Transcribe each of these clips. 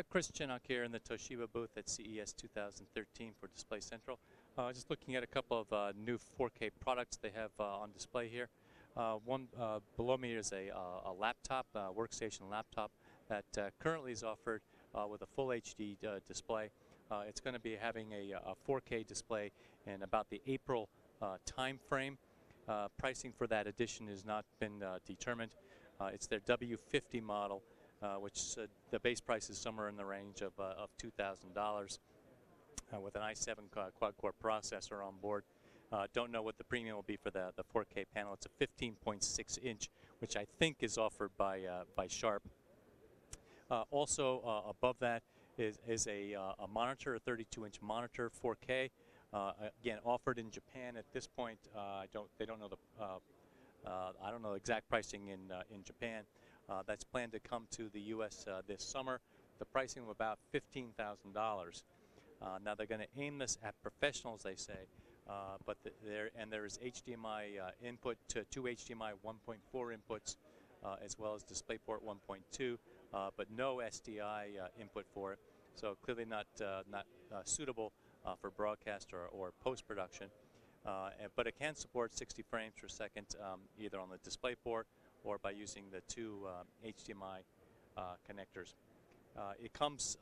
Chris Chinnock here in the Toshiba booth at CES 2013 for Display Central. Just looking at a couple of new 4K products they have on display here. One below me is a laptop, workstation laptop that currently is offered with a full HD display. It's going to be having a 4K display in about the April time frame. Pricing for that edition has not been determined. It's their W50 model. Which the base price is somewhere in the range of $2,000 with an i7 quad-core processor on board. Don't know what the premium will be for the 4K panel. It's a 15.6 inch, which I think is offered by Sharp. Also above that is a monitor, a 32-inch monitor, 4K. Again, offered in Japan at this point. I don't know the exact pricing in Japan. That's planned to come to the U.S. This summer. The pricing of about $15,000. Now they're going to aim this at professionals, they say, but there is HDMI input to two HDMI 1.4 inputs, as well as DisplayPort 1.2, but no SDI input for it. So clearly not suitable for broadcast or post-production. But it can support 60 frames per second, either on the DisplayPort or by using the two HDMI connectors. It comes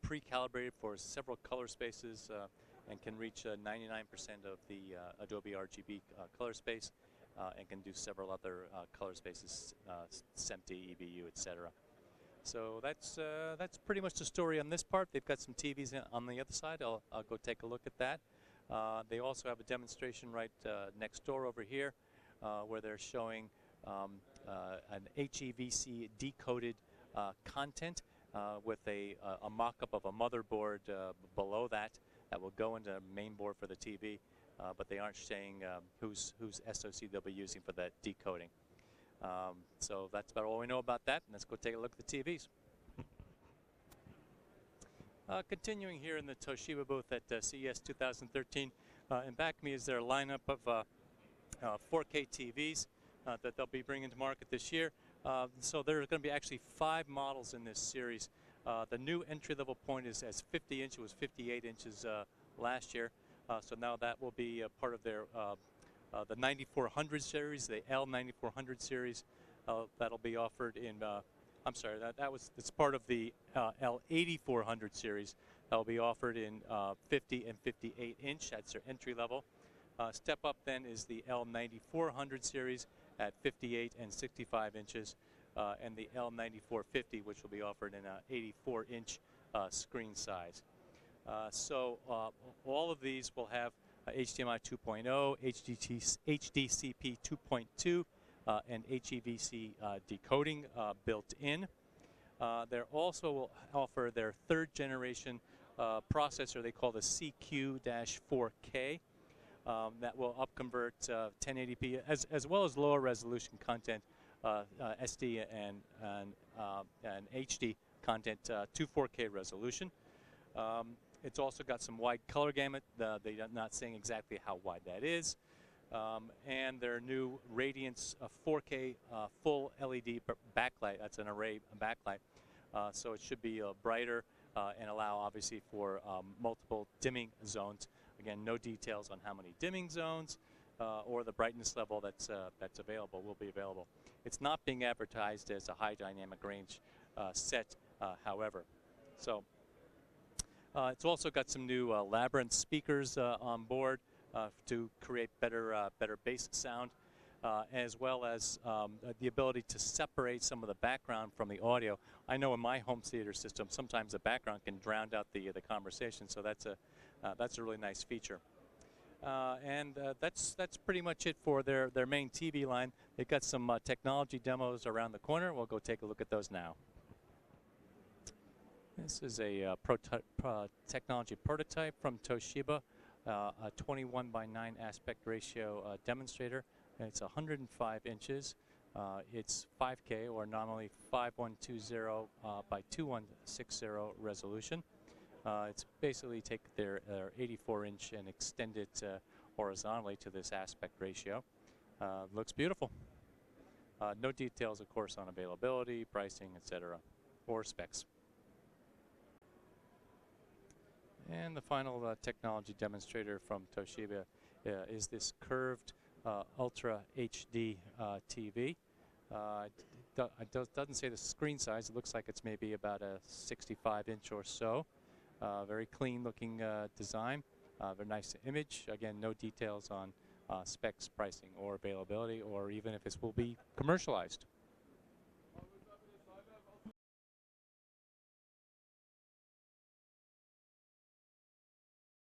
pre-calibrated for several color spaces and can reach 99% of the Adobe RGB color space and can do several other color spaces, SMPTE, EBU, etc. So that's pretty much the story on this part. They've got some TVs on the other side. I'll go take a look at that. They also have a demonstration right next door over here where they're showing an HEVC decoded content with a mock-up of a motherboard below that will go into main board for the TV, but they aren't saying whose SoC they'll be using for that decoding. So that's about all we know about that. Let's go take a look at the TVs. Continuing here in the Toshiba booth at CES 2013, and back of me is their lineup of 4K TVs that they'll be bringing to market this year. So there are going to be actually 5 models in this series. The new entry-level point is 50 inch. It was 58 inches last year. So now that will be a part of their the 9400 series, the L9400 series. That'll be offered in. I'm sorry, it's part of the L8400 series. That'll be offered in 50 and 58 inch. That's their entry level. Step up then is the L9400 series at 58 and 65 inches, and the L9450, which will be offered in an 84 inch screen size. So all of these will have HDMI 2.0, HDCP 2.2, and HEVC decoding built in. They also will offer their 3rd generation processor they call the CQ-4K. That will upconvert 1080p as well as lower resolution content, SD and HD content to 4K resolution. It's also got some wide color gamut. They're not saying exactly how wide that is. And their new Radiance 4K full LED backlight. That's an array backlight. So it should be brighter and allow obviously for multiple dimming zones. Again, no details on how many dimming zones or the brightness level that's available will be available. It's not being advertised as a high dynamic range set, however. So it's also got some new Labyrinth speakers on board to create better bass sound, as well as the ability to separate some of the background from the audio. I know in my home theater system, sometimes the background can drown out the conversation, so that's a really nice feature. And that's pretty much it for their main TV line. They've got some technology demos around the corner. We'll go take a look at those now. This is a technology prototype from Toshiba, a 21:9 aspect ratio demonstrator. It's 105 inches. It's 5K, or nominally 5120 by 2160 resolution. It's basically take their 84-inch and extend it horizontally to this aspect ratio. Looks beautiful. No details, of course, on availability, pricing, etc., or specs. And the final technology demonstrator from Toshiba is this curved Ultra HD TV. It doesn't say the screen size. It looks like it's maybe about a 65-inch or so. Very clean looking design. Very nice image. Again, no details on specs, pricing, or availability, or even if this will be commercialized.